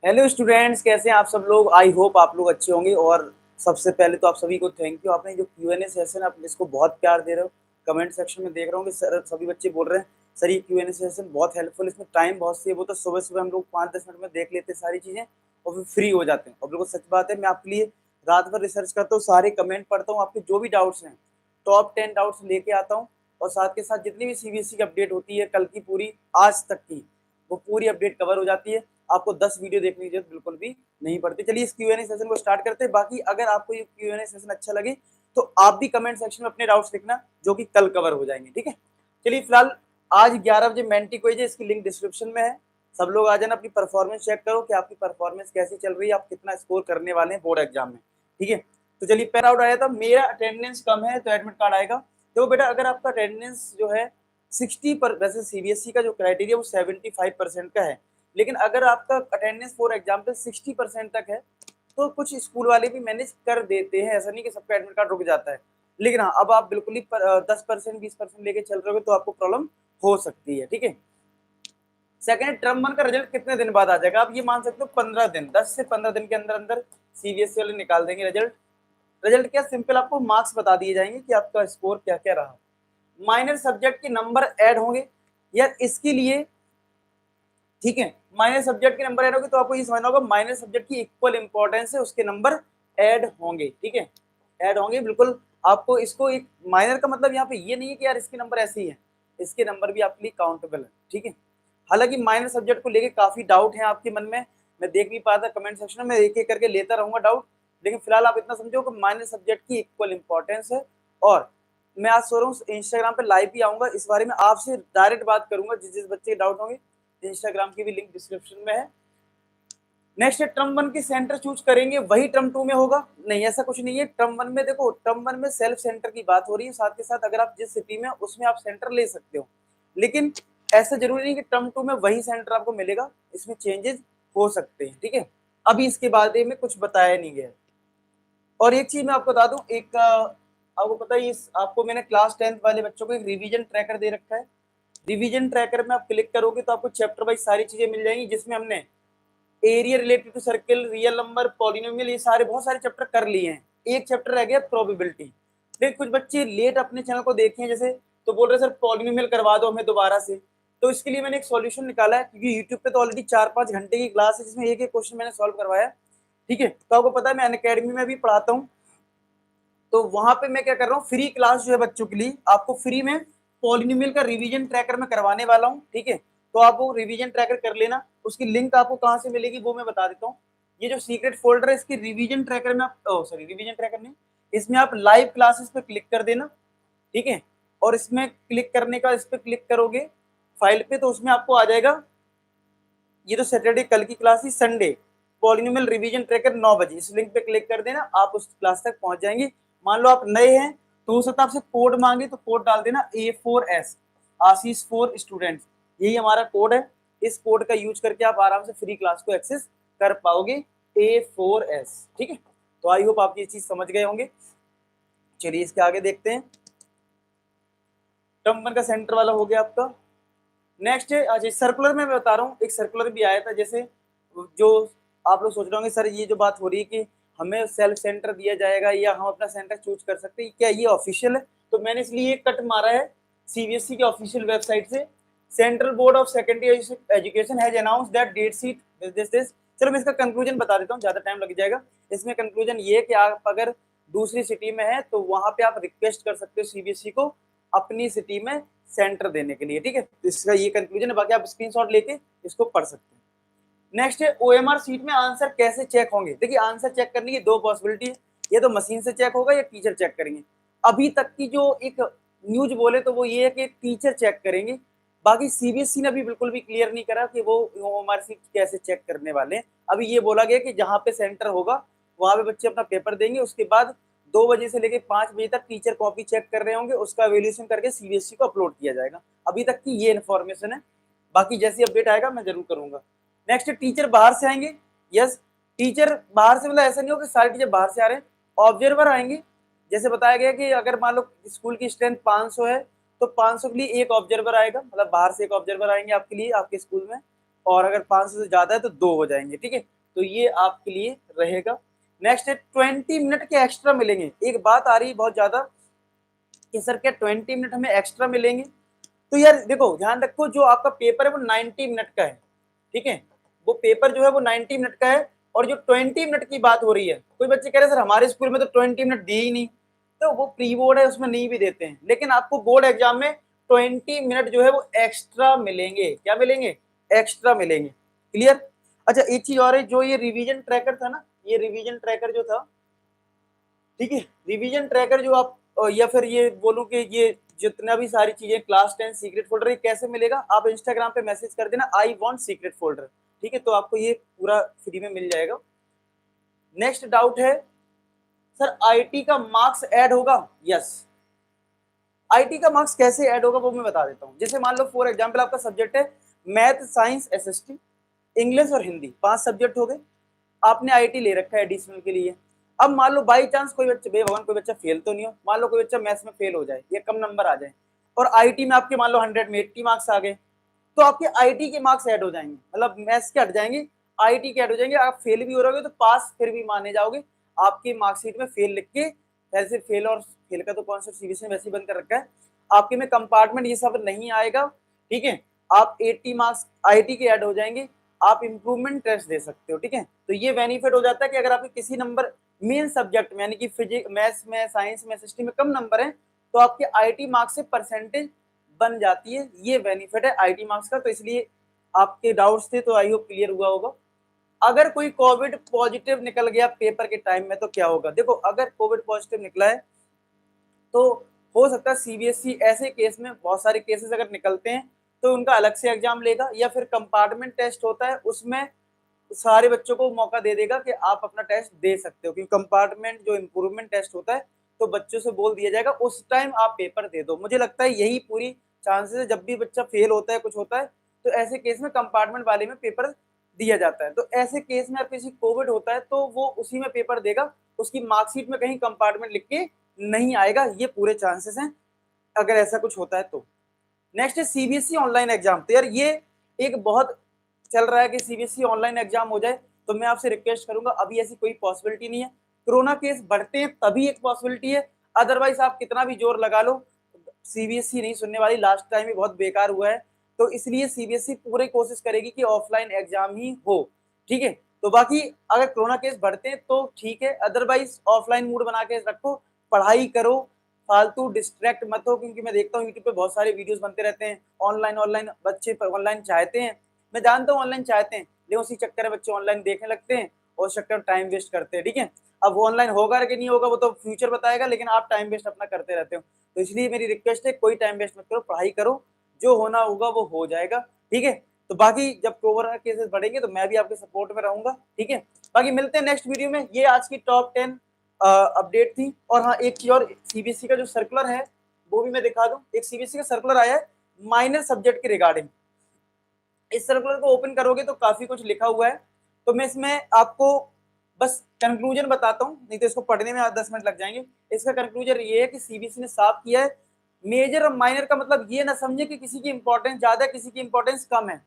Hello students, कैसे हैं आप सब लोग। आई होप आप लोग अच्छे होंगे। और सबसे पहले तो आप सभी को थैंक यू। आपने जो Q&A सेशन आप इसको बहुत प्यार दे रहे हो। कमेंट सेक्शन में देख रहा हूँ कि सर सभी बच्चे बोल रहे हैं सर ये Q&A सेशन बहुत हेल्पफुल, इसमें टाइम बहुत सेव होता है। सुबह सुबह हम लोग 5-10 मिनट में देख लेते हैं सारी चीज़ें और फिर फ्री हो जाते हैं। और बिल्कुल सच बात है, मैं आपके लिए रात भर रिसर्च करता हूँ, सारे कमेंट पढ़ता हूँ, आपके जो भी डाउट्स हैं टॉप 10 डाउट्स लेके आता हूँ। और साथ के साथ जितनी भी CBSE की अपडेट होती है कल की पूरी आज तक की, वो पूरी अपडेट कवर हो जाती है। आपको 10 वीडियो देखने की जरूरत बिल्कुल भी नहीं पड़ती। चलिए इस Q&A सेशन को स्टार्ट करते हैं। बाकी अगर आपको ये Q&A सेशन अच्छा लगे तो आप भी कमेंट सेक्शन में अपने डाउट्स लिखना, जो कि कल कवर हो जाएंगे। ठीक है, चलिए फिलहाल आज 11 बजे मेंटी क्विज है, इसकी लिंक डिस्क्रिप्शन में है। सब लोग आ जाना, अपनी परफॉर्मेंस चेक करो कि आपकी परफॉर्मेंस कैसी चल रही है, आप कितना स्कोर करने वाले हैं बोर्ड एग्जाम में। ठीक है, तो चलिए पहला आउट आया था, मेरा अटेंडेंस कम है तो एडमिट कार्ड आएगा। तो बेटा अगर आपका अटेंडेंस जो है 60 पर, वैसे CBSE का जो क्राइटेरिया वो 75% का है, लेकिन अगर आपका अटेंडेंस फॉर एग्जाम्पल 60% तक है तो कुछ स्कूल वाले भी मैनेज कर देते हैं। ऐसा नहीं कि सबका एडमिट कार्ड रुक जाता है, लेकिन हाँ अब आप बिल्कुल ही 10% 20% लेके चल रहे हो तो आपको प्रॉब्लम हो सकती है। ठीक है, सेकेंड टर्म 1 का रिजल्ट कितने दिन बाद आ जाएगा? आप ये मान सकते हो 15 दिन, 10 से 15 दिन के अंदर अंदर CBSE वाले निकाल देंगे रिजल्ट। रिजल्ट क्या, सिंपल आपको मार्क्स बता दिए जाएंगे कि आपका स्कोर क्या क्या रहा। माइनर सब्जेक्ट के नंबर ऐड होंगे यार इसके लिए। ठीक है, माइनर सब्जेक्ट के नंबर ऐड होंगे तो आपको ये समझना होगा माइनर सब्जेक्ट की इक्वल इंपॉर्टेंस है, उसके नंबर ऐड होंगे। ठीक है, ऐड होंगे बिल्कुल। आपको इसको एक माइनर का मतलब यहाँ पे ये नहीं है कि यार इसके नंबर ऐसे ही है, इसके नंबर भी आपके लिए काउंटेबल है। ठीक है, हालांकि माइनर सब्जेक्ट को लेके काफी डाउट है आपके मन में, मैं देख नहीं पाता कमेंट सेक्शन में, एक एक करके लेता रहूंगा डाउट। लेकिन फिलहाल आप इतना समझो कि माइनर सब्जेक्ट की इक्वल इंपॉर्टेंस है। और मैं आज सो रहा हूँ इंस्टाग्राम पे लाइव भी आऊंगा, इस बारे में आपसे डायरेक्ट बात करूंगा। जिस जिस बच्चे के डाउट होंगे इंस्टाग्राम की भी लिंक डिस्क्रिप्शन में है। नेक्स्ट है टर्म 1 की सेंटर चूज करेंगे वही टर्म 2 में होगा? नहीं, ऐसा कुछ नहीं है। टर्म 1 में देखो, टर्म 1 में सेल्फ सेंटर की बात हो रही है, साथ के साथ अगर आप जिस सिटी में उसमें आप सेंटर ले सकते हो, लेकिन ऐसा जरूरी नहीं कि टर्म 2 में वही सेंटर आपको मिलेगा, इसमें चेंजेस हो सकते हैं। ठीक है, अभी इसके बारे में कुछ बताया नहीं गया। और एक चीज मैं आपको बता दूं, एक आपको पता है आपको मैंने क्लास 10th वाले बच्चों को एक रिवीजन ट्रैकर दे रखा है। रिवीजन ट्रैकर में आप क्लिक करोगे तो आपको चैप्टर वाइज सारी चीजें मिल जाएंगी, जिसमें हमने area related to circle, real number, polynomial, ये सारे बहुत सारे चैप्टर कर लिए हैं। एक चैप्टर रह गया प्रोबेबिलिटी। लेकिन कुछ बच्चे लेट अपने चैनल को देखे हैं जैसे, तो बोल रहे सर पॉलिनोमियल करवा दो हमें दोबारा से। तो इसके लिए मैंने एक सॉल्यूशन निकाला है, क्योंकि यूट्यूब पे तो ऑलरेडी 4-5 घंटे की क्लास है जिसमें एक एक क्वेश्चन मैंने सॉल्व करवाया। ठीक है, तो आपको पता है मैं अनअकैडमी में भी पढ़ाता हूँ, तो वहां पे मैं क्या कर रहा हूँ, फ्री क्लास जो है बच्चों के लिए आपको फ्री में पॉलिनोमियल का रिवीजन ट्रैकर में करवाने वाला हूँ। ठीक है, तो आप वो रिवीजन ट्रैकर कर लेना। उसकी लिंक आपको कहाँ से मिलेगी वो मैं बता देता हूँ। ये जो सीक्रेट फोल्डर है इसकी रिवीजन ट्रैकर में आप रिवीजन ट्रैकर नहीं, इसमें आप लाइव क्लासेस पे क्लिक कर देना। ठीक है, और इसमें क्लिक करने का, इस पे क्लिक करोगे फाइल पे, तो उसमें आपको आ जाएगा ये तो सैटरडे कल की क्लास थी, संडे पॉलिनोमियल रिवीजन ट्रैकर 9 बजे। इस लिंक पे क्लिक कर देना, आप उस क्लास तक पहुंच जाएंगे। मान लो आप नए हैं तो हो सकता है आपसे कोड मांगे, तो कोड डाल देना A4S, आशीष फॉर स्टूडेंट्स, यही हमारा कोड है। इस कोड का यूज करके आप आराम से फ्री क्लास को एक्सेस कर पाओगे, A4S। ठीक है, तो आई होप आप ये चीज समझ गए होंगे। चलिए इसके आगे देखते हैं। टर्म 1 का सेंटर वाला हो गया आपका। नेक्स्ट है, अच्छा सर्कुलर में मैं बता रहा हूँ, एक सर्कुलर भी आया था। जैसे जो आप लोग सोच रहे होंगे सर ये जो बात हो रही है कि हमें सेल्फ सेंटर दिया जाएगा या हम अपना सेंटर चूज कर सकते हैं, क्या ये ऑफिशियल है? तो मैंने इसलिए एक कट मारा है CBSE की ऑफिशियल वेबसाइट से। Central board of secondary education has announce that date sheet this. चलो मैं इसका कंक्लूजन बता देता हूँ, ज्यादा टाइम लग जाएगा। इसमें कंक्लूजन ये है कि आप अगर दूसरी सिटी में है तो वहां पे आप रिक्वेस्ट कर सकते हो CBSE को अपनी सिटी में सेंटर देने के लिए। ठीक है, तो इसका ये कंक्लूजन है, बाकी आप स्क्रीनशॉट लेके इसको पढ़ सकते हैं। नेक्स्ट है OMR सीट में आंसर कैसे चेक होंगे? देखिए आंसर चेक करने की दो पॉसिबिलिटी है, या तो मशीन से चेक होगा या टीचर चेक करेंगे। अभी तक की जो एक न्यूज बोले तो वो ये है कि टीचर चेक करेंगे। बाकी CBSE ने अभी बिल्कुल भी क्लियर नहीं करा कि वो OMR सीट कैसे चेक करने वाले हैं। अभी ये बोला गया कि जहाँ पे सेंटर होगा वहां पे बच्चे अपना पेपर देंगे, उसके बाद 2 बजे से लेकर 5 बजे तक टीचर कॉपी चेक कर रहे होंगे, उसका वैल्यूएशन करके CBSE को अपलोड किया जाएगा। अभी तक की ये इन्फॉर्मेशन है, बाकी जैसी अपडेट आएगा मैं जरूर करूंगा। नेक्स्ट टीचर बाहर से आएंगे। यस, टीचर बाहर से मतलब ऐसा नहीं हो कि सारे टीचर बाहर से आ रहे हैं, ऑब्जर्वर आएंगे। जैसे बताया गया कि अगर मान लो स्कूल की स्ट्रेंथ 500 है तो 500 के लिए एक ऑब्जर्वर आएगा, मतलब बाहर से एक ऑब्जर्वर आएंगे आपके लिए आपके स्कूल में। और अगर 500 से ज्यादा है तो 2 हो जाएंगे, ठीक है। तो ये आपके लिए रहेगा। नेक्स्ट है 20 मिनट के एक्स्ट्रा मिलेंगे। एक बात आ रही है बहुत ज्यादा कि सर क्या 20 मिनट हमें एक्स्ट्रा मिलेंगे? तो यार देखो ध्यान रखो, जो आपका पेपर है वो 90 मिनट का है, ठीक है। वो पेपर जो है वो 90 मिनट का है, और जो 20 मिनट की बात हो रही है, कोई बच्चे कह रहे हैं सर हमारे स्कूल में तो 20 मिनट दिए ही नहीं, तो वो प्री बोर्ड है उसमें नहीं भी देते हैं, लेकिन आपको बोर्ड एग्जाम में 20 मिनट जो है वो एक्स्ट्रा मिलेंगे। क्या मिलेंगे? एक्स्ट्रा मिलेंगे। क्लियर? अच्छा एक चीज और है, जो ये रिवीजन ट्रैकर था ना, ये रिवीजन ट्रैकर जो था, ठीक है, रिवीजन ट्रैकर जो आप या फिर ये बोलूं कि ये जितना भी सारी चीजें क्लास 10 सीक्रेट फोल्डर, ये कैसे मिलेगा? आप इंस्टाग्राम पे मैसेज कर देना आई वांट सीक्रेट फोल्डर, ठीक है, तो आपको ये पूरा फ्री में मिल जाएगा। नेक्स्ट डाउट है सर आईटी का मार्क्स ऐड होगा? यस। आईटी का मार्क्स कैसे ऐड होगा वो मैं बता देता हूँ। जैसे मान लो फॉर एग्जाम्पल आपका सब्जेक्ट है मैथ, साइंस, एसएसटी, इंग्लिश और हिंदी, 5 सब्जेक्ट हो गए। आपने आईटी ले रखा है एडिशनल के लिए। अब मान लो बाई चांस कोई बच्चा, बेभगवान कोई बच्चा फेल तो नहीं हो, मान लो कोई बच्चा मैथ्स में फेल हो जाए या कम नंबर आ जाए, और आईटी में आपके मान लो 100 में 80 मार्क्स आ गए, तो आपके आईटी के मार्क्स ऐड हो जाएंगे, मतलब मैथ्स के हट जाएंगे, आईटी के ऐड हो जाएंगे। आप फेल भी हो रहोगे तो पास फिर भी माने जाओगे। आपकी मार्कशीट में फेल लिख के, वैसे फेल और फेल का तो कॉन्सेप्ट सीबीएसई ने वैसे ही बंद कर रखा है, आपके में कंपार्टमेंट ये सब नहीं आएगा, ठीक है। आप 80 मार्क्स आईटी के ऐड हो जाएंगे, आप इंप्रूवमेंट टेस्ट दे सकते हो, ठीक है। तो ये बेनिफिट हो जाता है कि अगर आपके किसी नंबर मेन सब्जेक्ट में यानी कि फिजिक्स, मैथ्स में, साइंस में, एसएसटी में कम नंबर है, तो आपके आईटी मार्क्स से परसेंटेज बन जाती है। ये बेनिफिट है आईटी मार्क्स का। तो इसलिए आपके डाउट्स थे तो आई होप क्लियर हुआ होगा। अगर कोई कोविड पॉजिटिव निकल गया पेपर के टाइम में तो क्या होगा? देखो अगर कोविड पॉजिटिव निकला है तो हो सकता है सीबीएसई ऐसे केस में, बहुत सारे केसेस अगर निकलते हैं तो उनका अलग से एग्जाम लेगा, या फिर कंपार्टमेंट टेस्ट होता है उसमें सारे बच्चों को मौका दे देगा कि आप अपना टेस्ट दे सकते हो, क्योंकि कंपार्टमेंट जो इम्प्रूवमेंट टेस्ट होता है तो बच्चों से बोल दिया जाएगा उस टाइम आप पेपर दे दो। मुझे लगता है यही पूरी चांसेस है, जब भी बच्चा फेल होता है कुछ होता है तो ऐसे केस में कंपार्टमेंट वाले में पेपर दिया जाता है। तो ऐसे केस में अब किसी कोविड होता है तो वो उसी में पेपर देगा, उसकी मार्कशीट में कहीं कंपार्टमेंट लिख के नहीं आएगा, ये पूरे चांसेस हैं अगर ऐसा कुछ होता है तो। नेक्स्ट है सीबीएसई ऑनलाइन एग्जाम। तो यार ये एक बहुत चल रहा है कि सीबीएसई ऑनलाइन एग्जाम हो जाए, तो मैं आपसे रिक्वेस्ट करूंगा अभी ऐसी कोई पॉसिबिलिटी नहीं है। कोरोना केस बढ़ते हैं तभी एक पॉसिबिलिटी है, अदरवाइज आप कितना भी जोर लगा लो सीबीएसई नहीं सुनने वाली। लास्ट टाइम भी बहुत बेकार हुआ है, तो इसलिए सीबीएसई पूरी कोशिश करेगी कि ऑफलाइन एग्जाम ही हो, ठीक है। तो बाकी अगर कोरोना केस बढ़ते हैं तो ठीक है, अदरवाइज ऑफलाइन मूड बना के रखो, पढ़ाई करो, फालतू डिस्ट्रैक्ट मत हो, क्योंकि मैं देखता हूँ यूट्यूब पे बहुत सारे वीडियोस बनते रहते हैं ऑनलाइन ऑनलाइन, बच्चे ऑनलाइन चाहते हैं, मैं जानता हूँ ऑनलाइन चाहते हैं, लेकिन उसी चक्कर में बच्चे ऑनलाइन देखने लगते हैं और उस चक्कर में टाइम वेस्ट करते हैं, ठीक है। अब वो ऑनलाइन होगा कि नहीं होगा वो तो फ्यूचर बताएगा, लेकिन आप टाइम वेस्ट अपना करते रहते हो। तो इसलिए मेरी रिक्वेस्ट है कोई टाइम वेस्ट मत करो, पढ़ाई करो, जो होना होगा वो हो जाएगा, ठीक है। तो बाकी जब कोरोना केसेस बढ़ेंगे तो मैं भी आपके सपोर्ट में रहूंगा, ठीक है। बाकी मिलते हैं नेक्स्ट वीडियो में। ये आज की टॉप 10 अपडेट थी। और हाँ एक चीज और, सीबीएसई का जो सर्कुलर है वो भी मैं दिखा दूं। एक सीबीएसई का सर्कुलर आया है माइनर सब्जेक्ट के रिगार्डिंग। इस सर्कुलर को ओपन करोगे तो काफी कुछ लिखा हुआ है, तो मैं इसमें आपको बस कंक्लूजन बताता हूँ, नहीं तो इसको पढ़ने में 10 मिनट लग जाएंगे। इसका कंक्लूजन ये है कि सीबीएसई ने साफ किया है, मेजर और माइनर का मतलब ये ना समझे कि किसी की इंपॉर्टेंस ज्यादा है किसी की इंपॉर्टेंस कम है,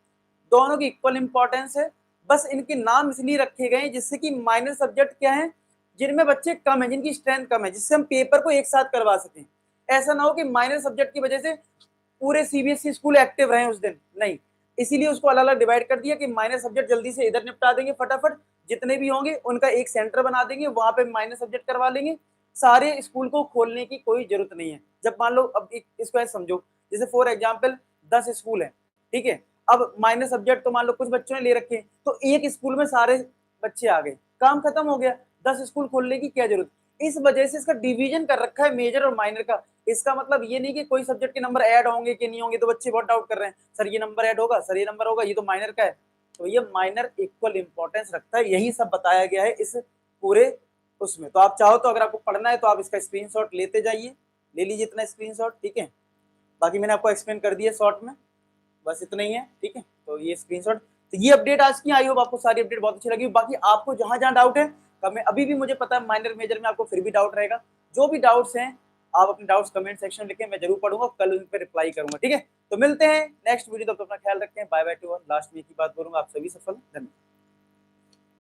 दोनों की इक्वल इंपॉर्टेंस है। बस इनके नाम इसलिए रखे गए जिससे कि माइनर सब्जेक्ट क्या है, जिनमें बच्चे कम है, जिनकी स्ट्रेंथ कम है, जिससे हम पेपर को एक साथ करवा सकें। ऐसा ना हो कि माइनर सब्जेक्ट की वजह से पूरे सीबीएसई स्कूल एक्टिव रहे उस दिन, नहीं, इसीलिए उसको अलग अलग डिवाइड कर दिया कि माइनर सब्जेक्ट जल्दी से इधर निपटा देंगे फटाफट, जितने भी होंगे उनका एक सेंटर बना देंगे, वहां पे माइनर सब्जेक्ट करवा लेंगे, सारे स्कूल को खोलने की कोई जरूरत नहीं है। जब मान लो अब इसको ऐसे समझो, जैसे फॉर एग्जाम्पल 10 स्कूल है, ठीक है, अब माइनर सब्जेक्ट तो मान लो कुछ बच्चों ने ले रखे, तो एक स्कूल में सारे बच्चे आ गए, काम खत्म हो गया, 10 स्कूल खोलने की क्या जरूरत। इस वजह से इसका डिवीजन कर रखा है मेजर और माइनर का। इसका मतलब ये नहीं कि कोई सब्जेक्ट के नंबर ऐड होंगे कि नहीं होंगे, तो बच्चे बहुत डाउट कर रहे हैं सर ये नंबर ऐड होगा, सर ये नंबर होगा, ये तो माइनर का है। तो ये माइनर इक्वल इंपॉर्टेंस रखता है, यही सब बताया गया है इस पूरे उसमें। तो आप चाहो तो अगर आपको पढ़ना है तो आप इसका स्क्रीनशॉट लेते जाइए, ले लीजिए इतना स्क्रीनशॉट, ठीक है। बाकी मैंने आपको एक्सप्लेन कर दिया शॉर्ट में, बस इतना ही है, ठीक है। तो ये स्क्रीनशॉट, तो ये अपडेट आज की, आई होप आपको सारी अपडेट बहुत अच्छी लगी। बाकी आपको जहां जहां डाउट है, मैं अभी भी मुझे पता है माइनर मेजर में आपको फिर भी डाउट रहेगा, जो भी डाउट्स हैं आप अपने डाउट्स कमेंट सेक्शन में लिखें, मैं जरूर पढ़ूंगा, कल उन पर रिप्लाई करूंगा। ठीक है, तो मिलते हैं नेक्स्ट वीडियो, तब तक अपना ख्याल रखें। Bye bye to all. Last में एक ही बात बोलूंगा, आप सभी सफल, धन्यवाद।